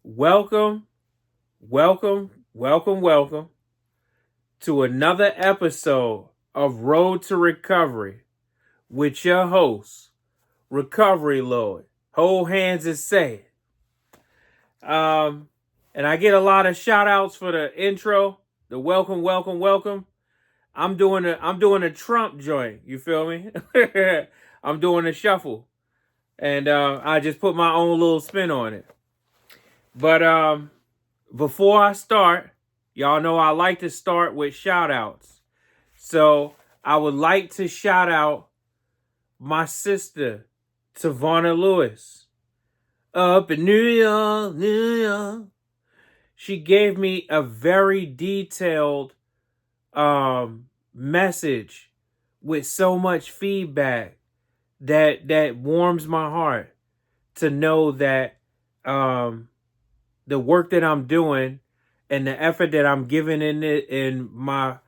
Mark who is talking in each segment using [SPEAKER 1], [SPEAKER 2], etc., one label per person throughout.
[SPEAKER 1] Welcome, welcome to another episode of Road to Recovery with your host, Recovery Lord. Hold hands and say it. And I get a lot of shout outs for the intro, the welcome. I'm doing a Trump joint. You feel me? I'm doing a shuffle, and I just put my own little spin on it. But before I start, y'all know I like to start with shout outs. So I would like to shout out my sister, Tavana Lewis, up in New York. She gave me a very detailed message with so much feedback that warms my heart to know that the work that I'm doing and the effort that I'm giving in my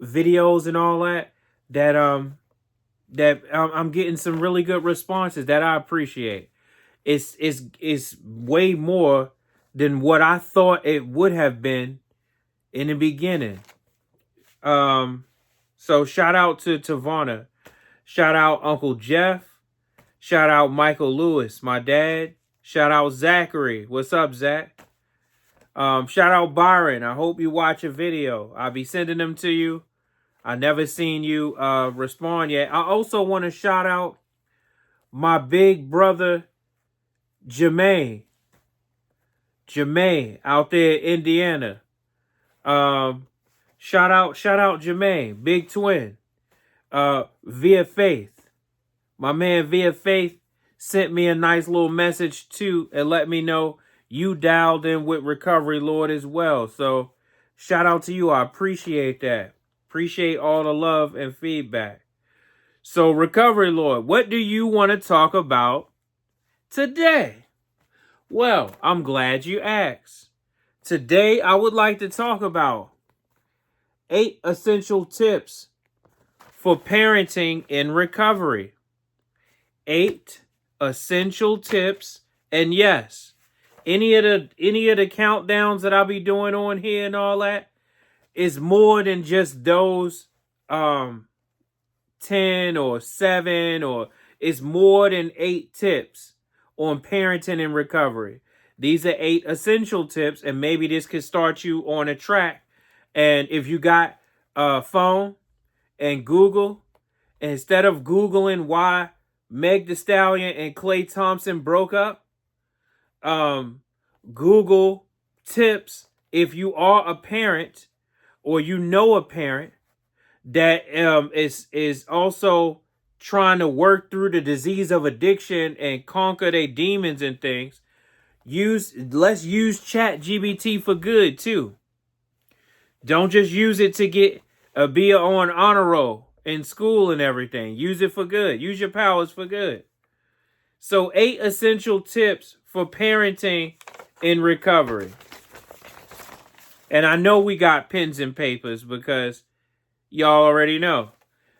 [SPEAKER 1] videos and all that I'm getting some really good responses that I appreciate. It's way more than what I thought it would have been in the beginning. So shout out to Tavana. Shout out Uncle Jeff. Shout out Michael Lewis, my dad. Shout out Zachary. What's up, Zach? Shout out Byron. I hope you watch a video. I'll be sending them to you. I never seen you respond yet. I also want to shout out my big brother Jermaine out there in Indiana. Shout out Jermaine, big twin. Via Faith. My man Via Faith sent me a nice little message too and let me know you dialed in with Recovery Lord as well. So shout out to you. I appreciate that. Appreciate all the love and feedback. So Recovery Lord, what do you want to talk about today? Well, I'm glad you asked. Today I would like to talk about 8 essential tips for parenting in recovery. 8 essential tips. And yes, any of the countdowns that I'll be doing on here and all that is more than just those 10 or 7, or it's more than 8 tips on parenting and recovery. These are 8 essential tips, and maybe this could start you on a track. And if you got a phone and Google, instead of Googling why Meg Thee Stallion and Klay Thompson broke up, Google tips if you are a parent or you know a parent that is also trying to work through the disease of addiction and conquer their demons and things. Let's use ChatGPT for good too. Don't just use it to get be on honor roll in school and everything. Use it for good. Use your powers for good. So 8 essential tips for parenting in recovery. And I know we got pens and papers because y'all already know.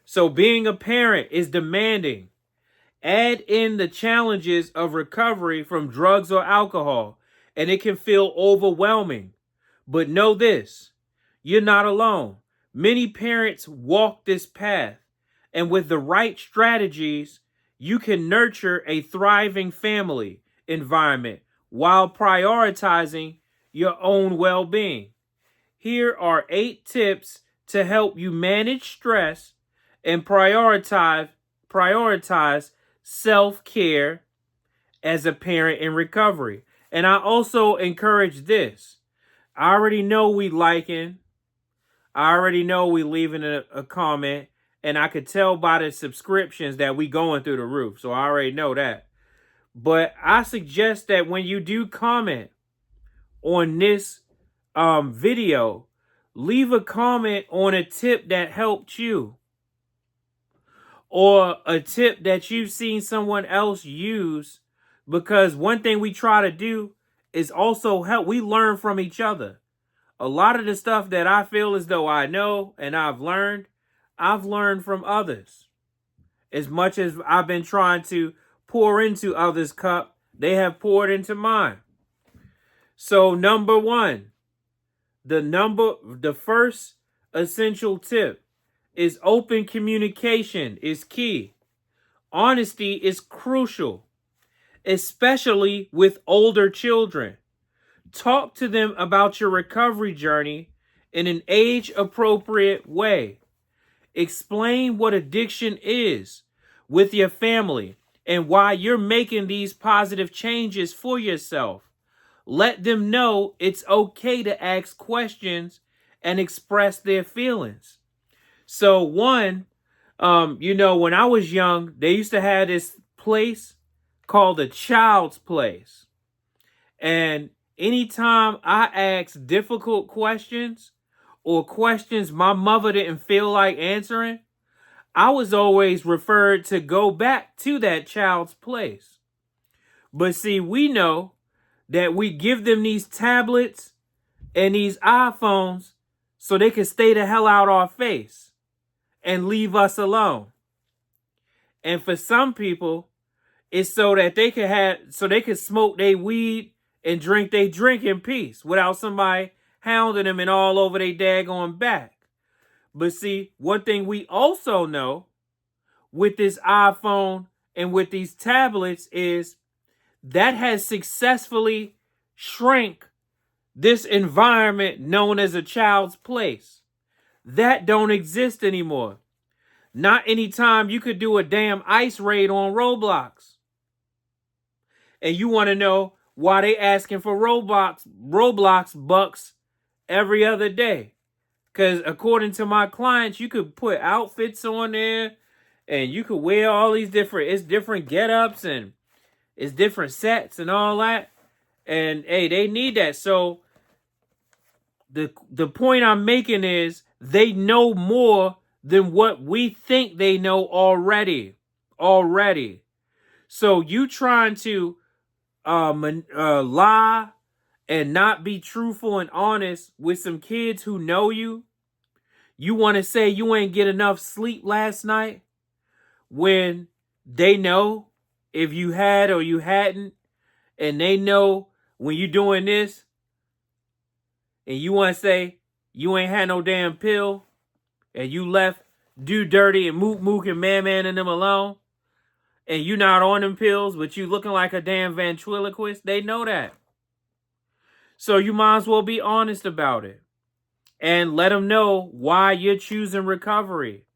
[SPEAKER 1] So being a parent is demanding. Add in the challenges of recovery from drugs or alcohol, and it can feel overwhelming. But know this, you're not alone. Many parents walk this path, and with the right strategies, you can nurture a thriving family environment while prioritizing your own well-being. Here are 8 tips to help you manage stress and prioritize self-care as a parent in recovery. And I also encourage this. I already know we liking. I already know we leaving a comment. And I could tell by the subscriptions that we going through the roof. So I already know that. But I suggest that when you do comment on this video, leave a comment on a tip that helped you, or a tip that you've seen someone else use, because one thing we try to do is also help. We learn from each other. A lot of the stuff that I feel as though I know and I've learned from others. As much as I've been trying to pour into others' cup, they have poured into mine. So number one, the first essential tip is open communication is key. Honesty is crucial, especially with older children. Talk to them about your recovery journey in an age-appropriate way. Explain what addiction is with your family and why you're making these positive changes for yourself. Let them know it's okay to ask questions and express their feelings. So one, when I was young, they used to have this place called a child's place. And anytime I asked difficult questions or questions my mother didn't feel like answering, I was always referred to go back to that child's place. But see, we know that we give them these tablets and these iPhones so they can stay the hell out our face and leave us alone. And for some people, it's so that they can smoke their weed and drink their drink in peace without somebody hounding them and all over their daggone back. But see, one thing we also know with this iPhone and with these tablets is that has successfully shrank this environment known as a child's place. That don't exist anymore. Not anytime you could do a damn ice raid on Roblox. And you want to know why they asking for Roblox bucks every other day. Because according to my clients, you could put outfits on there and you could wear all these different get-ups and it's different sets and all that. And hey, they need that. So the point I'm making is they know more than what we think they know already. So you trying to lie and not be truthful and honest with some kids who know you. You want to say you ain't get enough sleep last night when they know if you had or you hadn't, and they know when you doing this, and you want to say you ain't had no damn pill, and you left Do Dirty and Mook and Man and them alone, and you not on them pills, but you looking like a damn ventriloquist, they know that. So you might as well be honest about it. And let them know why you're choosing recovery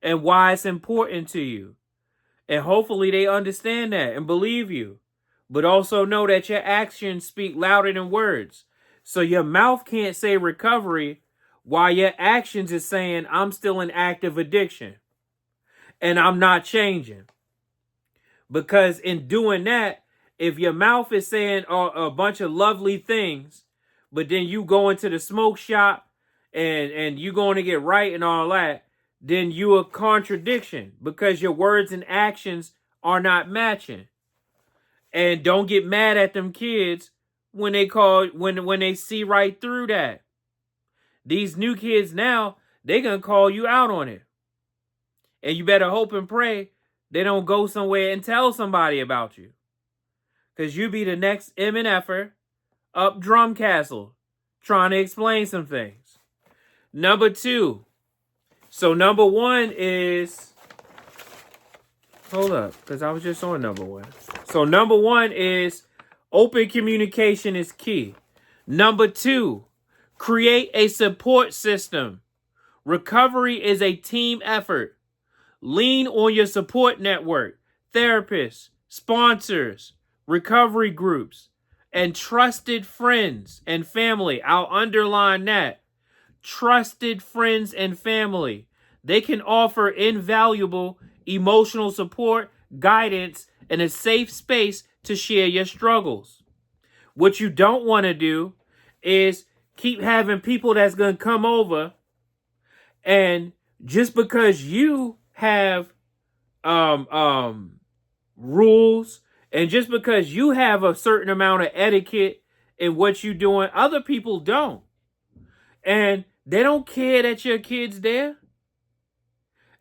[SPEAKER 1] and why it's important to you. And hopefully they understand that and believe you. But also know that your actions speak louder than words. So your mouth can't say recovery while your actions is saying I'm still in active addiction. And I'm not changing. Because in doing that, if your mouth is saying a bunch of lovely things, but then you go into the smoke shop and you going to get right and all that, then you a contradiction because your words and actions are not matching. And don't get mad at them kids when they see right through that. These new kids now, they gonna call you out on it. And you better hope and pray they don't go somewhere and tell somebody about you. Because you be the next MNF'er up Drumcastle trying to explain some things. Number two. So number one is... Hold up, because I was just on number one. So number one is open communication is key. Number two, create a support system. Recovery is a team effort. Lean on your support network, therapists, sponsors, recovery groups, and trusted friends and family. I'll underline that. Trusted friends and family. They can offer invaluable emotional support, guidance, and a safe space to share your struggles. What you don't want to do is keep having people that's going to come over and just because you have rules and just because you have a certain amount of etiquette in what you're doing, other people don't. And they don't care that your kid's there.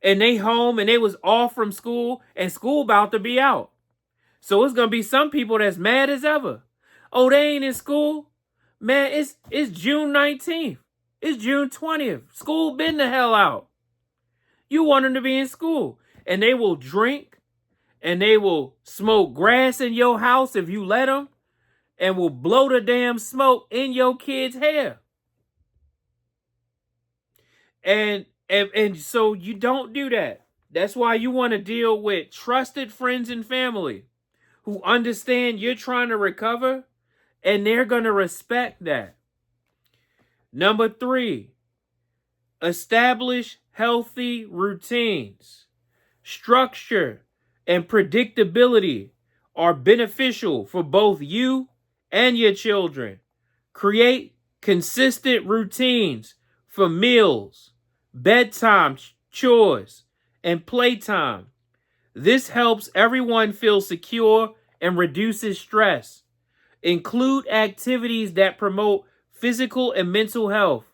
[SPEAKER 1] And they home and they was off from school and school about to be out. So it's going to be some people that's mad as ever. Oh, they ain't in school? Man, it's June 19th. It's June 20th. School been the hell out. You want them to be in school. And they will drink and they will smoke grass in your house if you let them, and will blow the damn smoke in your kid's hair. And so you don't do that. That's why you want to deal with trusted friends and family who understand you're trying to recover, and they're going to respect that. Number 3, establish healthy routines. Structure and predictability are beneficial for both you and your children. Create consistent routines for meals, bedtime, chores, and playtime. This helps everyone feel secure and reduces stress. Include activities that promote physical and mental health,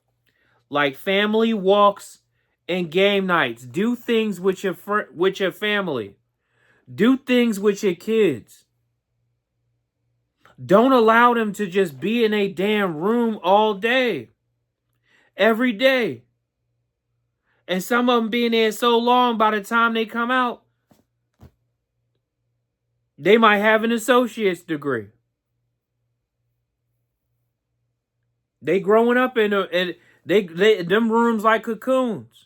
[SPEAKER 1] like family walks and game nights. Do things with your family. Do things with your kids. Don't allow them to just be in a damn room all day, every day. And some of them being there so long, by the time they come out, they might have an associate's degree. They growing up in them rooms like cocoons.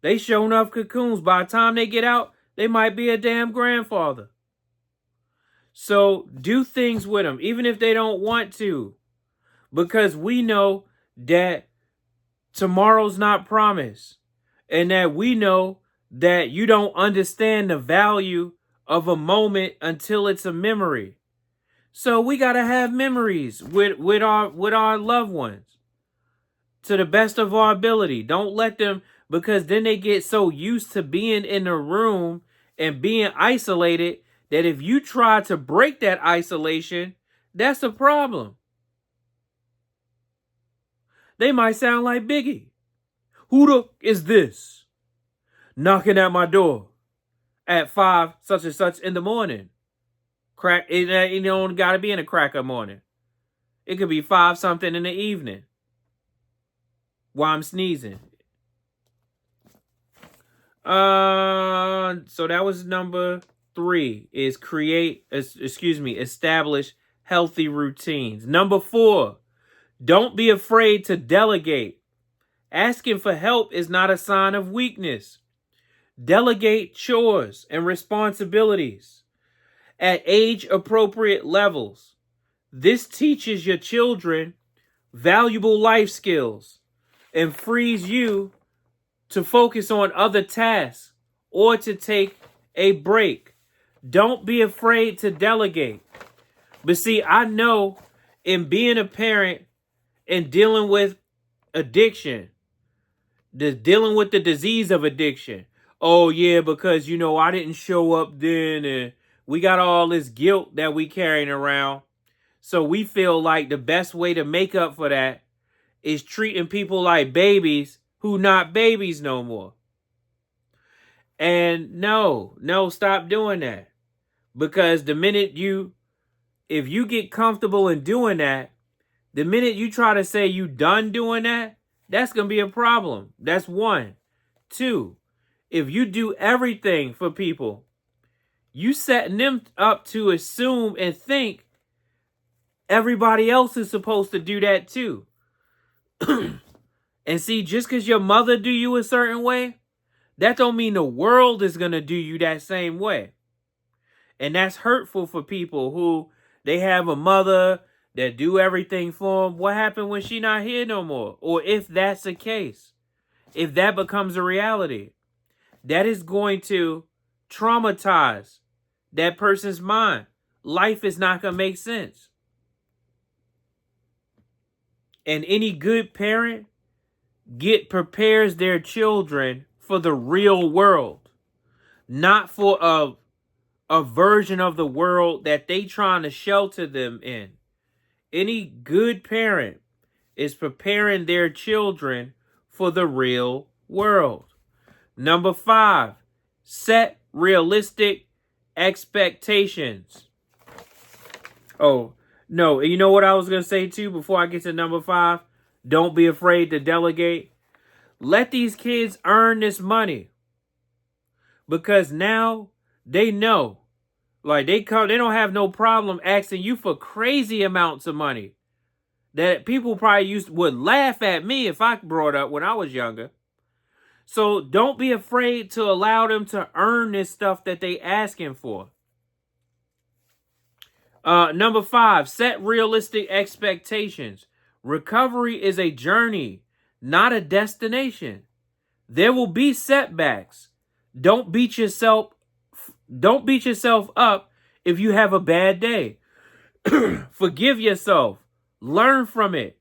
[SPEAKER 1] They show enough cocoons. By the time they get out, they might be a damn grandfather. So do things with them, even if they don't want to, because we know that tomorrow's not promised, and that we know that you don't understand the value of a moment until it's a memory. So we got to have memories with our loved ones to the best of our ability. Don't let them, because then they get so used to being in a room and being isolated that if you try to break that isolation, that's a problem. They might sound like Biggie. Who the is this knocking at my door at 5 such and such in the morning? It don't got to be in a cracker morning. It could be 5 something in the evening while I'm sneezing. So that was number 3, is establish healthy routines. Number 4, don't be afraid to delegate. Asking for help is not a sign of weakness. Delegate chores and responsibilities at age-appropriate levels. This teaches your children valuable life skills and frees you to focus on other tasks or to take a break. Don't be afraid to delegate. But see, I know in being a parent and dealing with addiction, dealing with the disease of addiction. Oh yeah, because I didn't show up then, and we got all this guilt that we carrying around. So we feel like the best way to make up for that is treating people like babies who not babies no more. And no, stop doing that. Because the minute if you get comfortable in doing that, the minute you try to say you done doing that, that's going to be a problem. That's 1. 2, if you do everything for people, you setting them up to assume and think everybody else is supposed to do that too. And see, just because your mother do you a certain way, that don't mean the world is going to do you that same way. And that's hurtful for people who they have a mother that do everything for them. What happened when she not here no more? Or if that's the case, if that becomes a reality, that is going to traumatize that person's mind. Life is not going to make sense. And any good parent prepares their children for the real world, not for a version of the world that they trying to shelter them in. Any good parent is preparing their children for the real world. Number 5, set realistic expectations. Oh, No, you know what I was going to say too before I get to number 5? Don't be afraid to delegate. Let these kids earn this money. Because now they know. Like they don't have no problem asking you for crazy amounts of money that people probably would laugh at me if I brought up when I was younger. So don't be afraid to allow them to earn this stuff that they asking for. Number 5, set realistic expectations. Recovery is a journey, not a destination. There will be setbacks. Don't beat yourself up if you have a bad day. Forgive yourself, learn from it,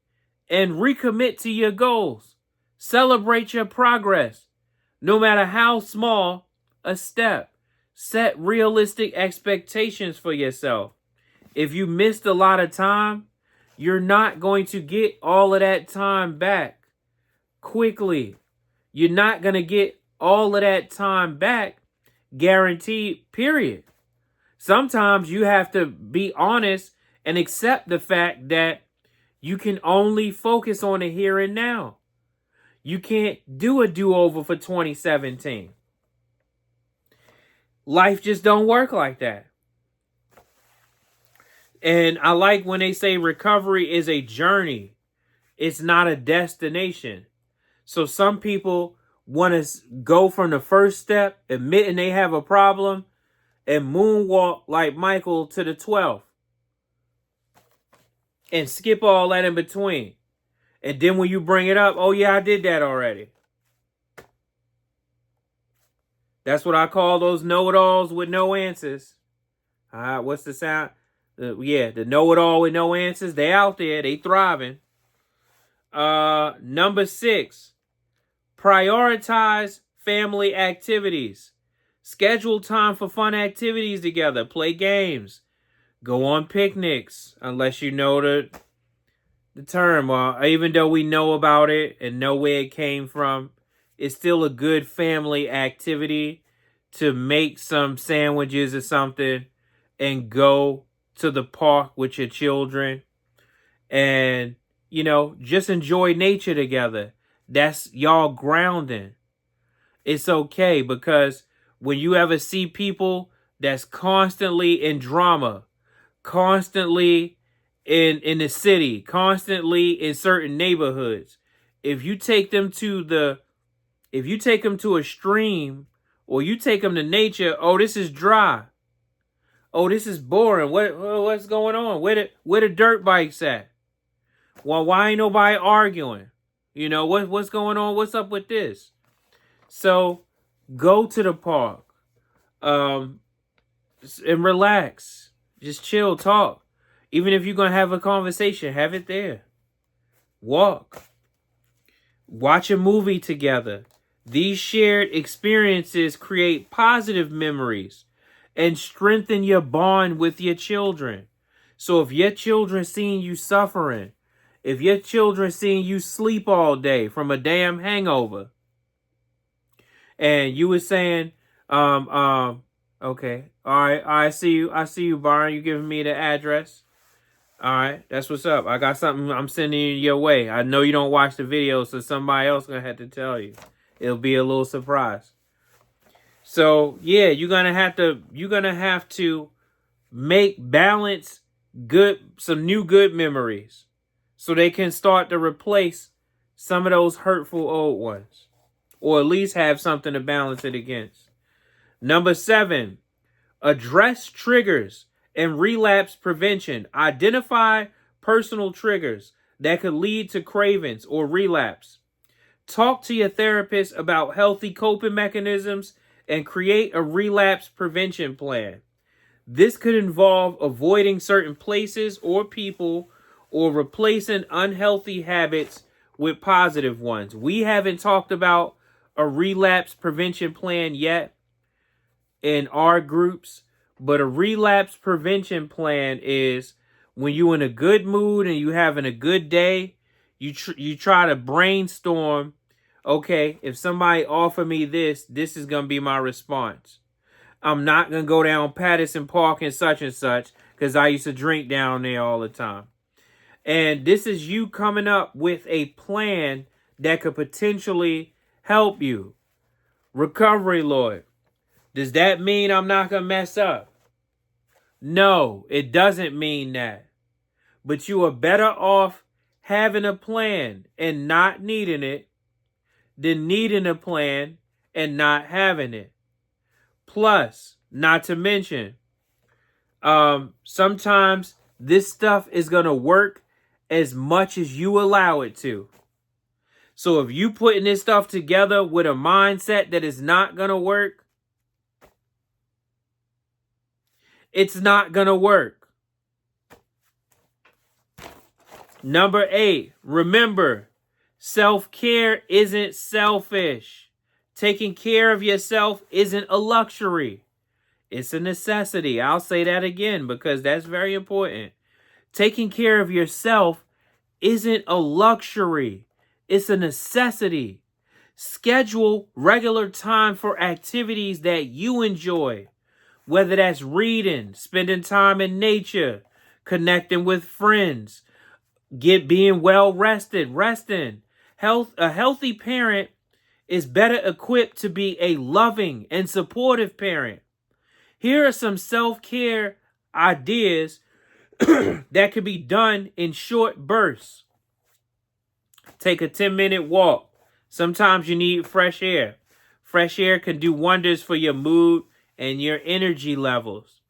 [SPEAKER 1] and recommit to your goals. Celebrate your progress, no matter how small a step. Set realistic expectations for yourself. If you missed a lot of time, you're not going to get all of that time back quickly. You're not going to get all of that time back guaranteed, period. Sometimes you have to be honest and accept the fact that you can only focus on the here and now. You can't do a do-over for 2017. Life just don't work like that. And I like when they say recovery is a journey. It's not a destination. So some people want to go from the first step, admitting they have a problem, and moonwalk like Michael to the 12th. And skip all that in between. And then when you bring it up, oh yeah, I did that already. That's what I call those know-it-alls with no answers. What's the sound? The know-it-all with no answers. They out there. They thriving. Number 6. Prioritize family activities. Schedule time for fun activities together. Play games. Go on picnics. Unless you know the term. Even though we know about it and know where it came from, it's still a good family activity to make some sandwiches or something and go to the park with your children and, just enjoy nature together. That's y'all grounding. It's okay, because when you ever see people that's constantly in drama, constantly in the city, constantly in certain neighborhoods, if you take them to a stream or you take them to nature, oh, this is dry. Oh, this is boring. What's going on? Where the dirt bikes at? Well, why ain't nobody arguing? What's going on? What's up with this? So go to the park, and relax. Just chill, talk. Even if you're gonna have a conversation, have it there. Walk. Watch a movie together. These shared experiences create positive memories and strengthen your bond with your children. So if your children seeing you suffering, if your children seeing you sleep all day from a damn hangover, and you were saying, okay, all right, I see you, Byron. You giving me the address. All right, that's what's up. I got something I'm sending you your way. I know you don't watch the video, so somebody else gonna have to tell you. It'll be a little surprise. So yeah, you're gonna have to balance some new good memories, so they can start to replace some of those hurtful old ones, or at least have something to balance it against. Number 7, address triggers and relapse prevention. Identify personal triggers that could lead to cravings or relapse. Talk to your therapist about healthy coping mechanisms and create a relapse prevention plan. This could involve avoiding certain places or people or replacing unhealthy habits with positive ones. We haven't talked about a relapse prevention plan yet in our groups, but a relapse prevention plan is when you're in a good mood and you having a good day, you try to brainstorm, okay, if somebody offer me this is going to be my response. I'm not going to go down Patterson Park and such, because I used to drink down there all the time. And this is you coming up with a plan that could potentially help you. Recovery Lord. Does that mean I'm not going to mess up? No, it doesn't mean that. But you are better off having a plan and not needing it than needing a plan and not having it. Plus, not to mention, sometimes this stuff is going to work as much as you allow it to. So if you putting this stuff together with a mindset that is not going to work, it's not going to work. Number 8, remember, self-care isn't selfish. Taking care of yourself isn't a luxury. It's a necessity. I'll say that again because that's very important. Taking care of yourself isn't a luxury. It's a necessity. Schedule regular time for activities that you enjoy, whether that's reading, spending time in nature, connecting with friends, being well rested, resting. A healthy parent is better equipped to be a loving and supportive parent. Here are some self-care ideas that can be done in short bursts. Take a 10-minute walk. Sometimes you need fresh air. Fresh air can do wonders for your mood and your energy levels.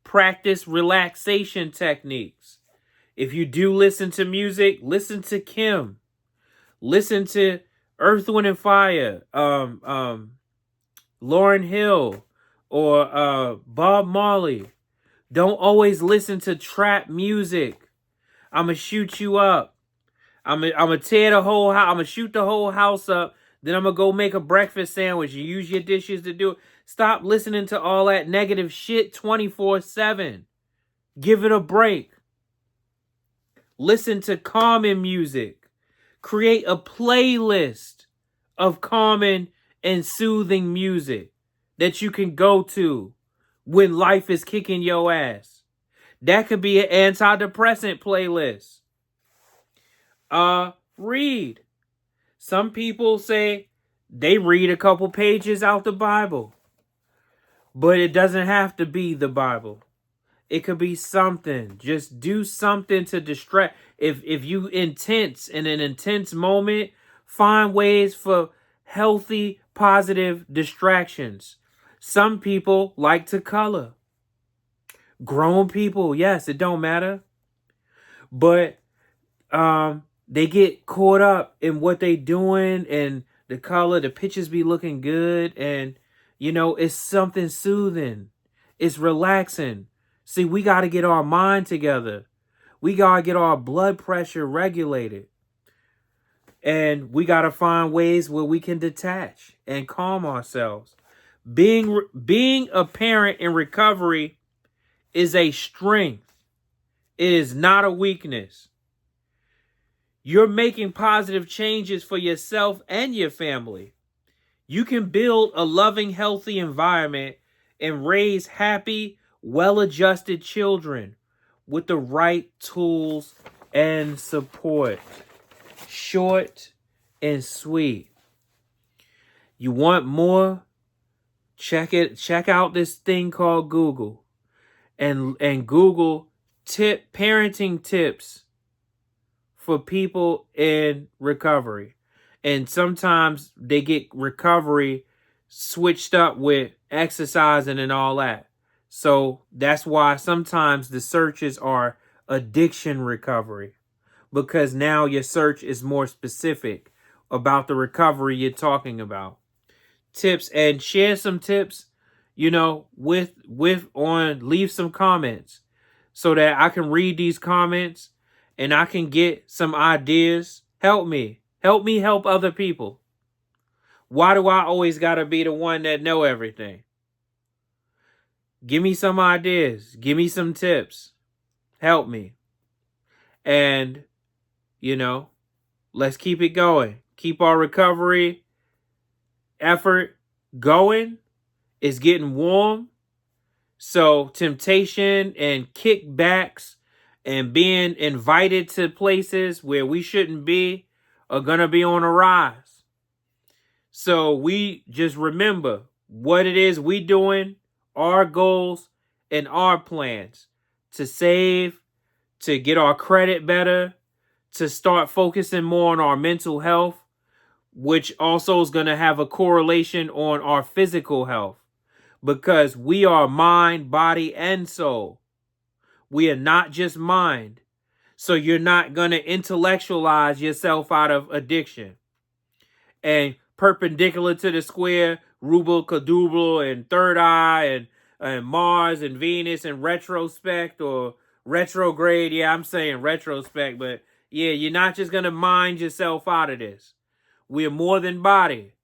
[SPEAKER 1] Practice relaxation techniques. If you do listen to music, listen to Kim. Listen to Earth, Wind, and Fire, Lauryn Hill, or Bob Marley. Don't always listen to trap music. I'ma shoot you up. I'ma tear the whole house. I'ma shoot the whole house up. Then I'm gonna go make a breakfast sandwich. You use your dishes to do it. Stop listening to all that negative shit 24/7. Give it a break. Listen to calming music. Create a playlist of calming and soothing music that you can go to when life is kicking your ass. That could be an antidepressant playlist. Read. Some people say they read a couple pages out the Bible, but it doesn't have to be the Bible. It could be something. Just do something to distract. If you in an intense moment, find ways for healthy, positive distractions. Some people like to color. Grown people, yes, it don't matter. But they get caught up in what they doing and the color, the pictures be looking good, and it's something soothing. It's relaxing. See, we got to get our mind together. We got to get our blood pressure regulated. And we got to find ways where we can detach and calm ourselves. Being a parent in recovery is a strength. It is not a weakness. You're making positive changes for yourself and your family. You can build a loving, healthy environment and raise happy, well-adjusted children with the right tools and support. Short and sweet. You want more? Check out this thing called Google. And Google parenting tips for people in recovery. And sometimes they get recovery switched up with exercising and all that. So that's why sometimes the searches are addiction recovery, because now your search is more specific about the recovery you're talking about. Tips, and share some tips, leave some comments so that I can read these comments and I can get some ideas. Help me help other people. Why do I always gotta be the one that know everything? Give me some ideas. Give me some tips. Help me. And, let's keep it going. Keep our recovery effort going. It's getting warm. So temptation and kickbacks and being invited to places where we shouldn't be are going to be on a rise. So we just remember what it is we doing, our goals and our plans to save, to get our credit better, to start focusing more on our mental health, which also is going to have a correlation on our physical health, because we are mind, body, and soul. We are not just mind. So you're not going to intellectualize yourself out of addiction. And perpendicular to the square, Rubel, Kadubal, and Third Eye, and Mars, and Venus, and retrospect or retrograde. Yeah, I'm saying retrospect, but yeah, you're not just going to mind yourself out of this. We're more than body.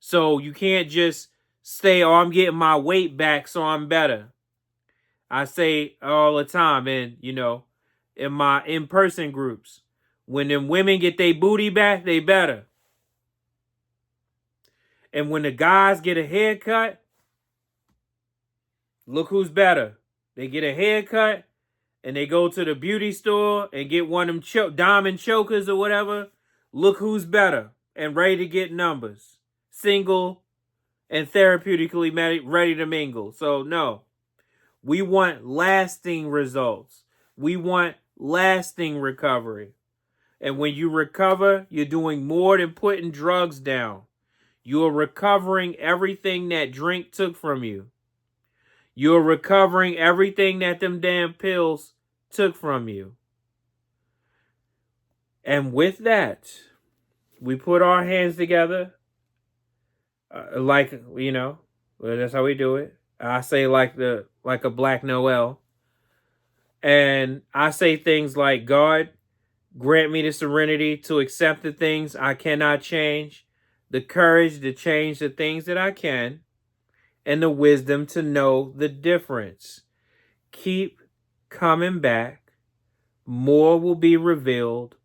[SPEAKER 1] So you can't just say, oh, I'm getting my weight back, so I'm better. I say all the time, and in my in-person groups, when them women get their booty back, they better. And when the guys get a haircut, look who's better. They get a haircut and they go to the beauty store and get one of them diamond chokers or whatever. Look who's better and ready to get numbers. Single and therapeutically ready to mingle. So no, we want lasting results. We want lasting recovery. And when you recover, you're doing more than putting drugs down. You're recovering everything that drink took from you. You're recovering everything that them damn pills took from you. And with that, we put our hands together. Well, that's how we do it. I say like a Black Noel. And I say things like, God, grant me the serenity to accept the things I cannot change, the courage to change the things that I can, and the wisdom to know the difference. Keep coming back. More will be revealed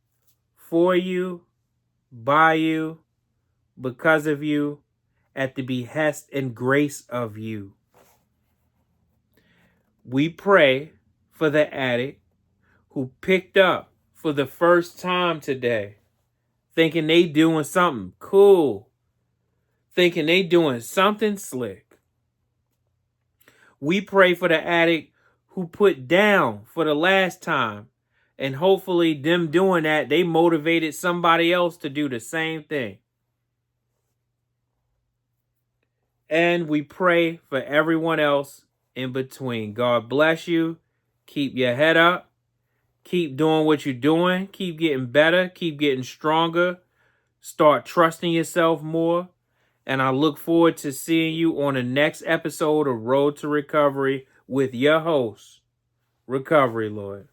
[SPEAKER 1] for you, by you, because of you, at the behest and grace of you. We pray for the addict who picked up for the first time today, thinking they doing something cool, thinking they doing something slick. We pray for the addict who put down for the last time, and hopefully them doing that, they motivated somebody else to do the same thing. And we pray for everyone else in between. God bless you. Keep your head up. Keep doing what you're doing. Keep getting better. Keep getting stronger. Start trusting yourself more. And I look forward to seeing you on the next episode of Road to Recovery with your host, Recovery Lord.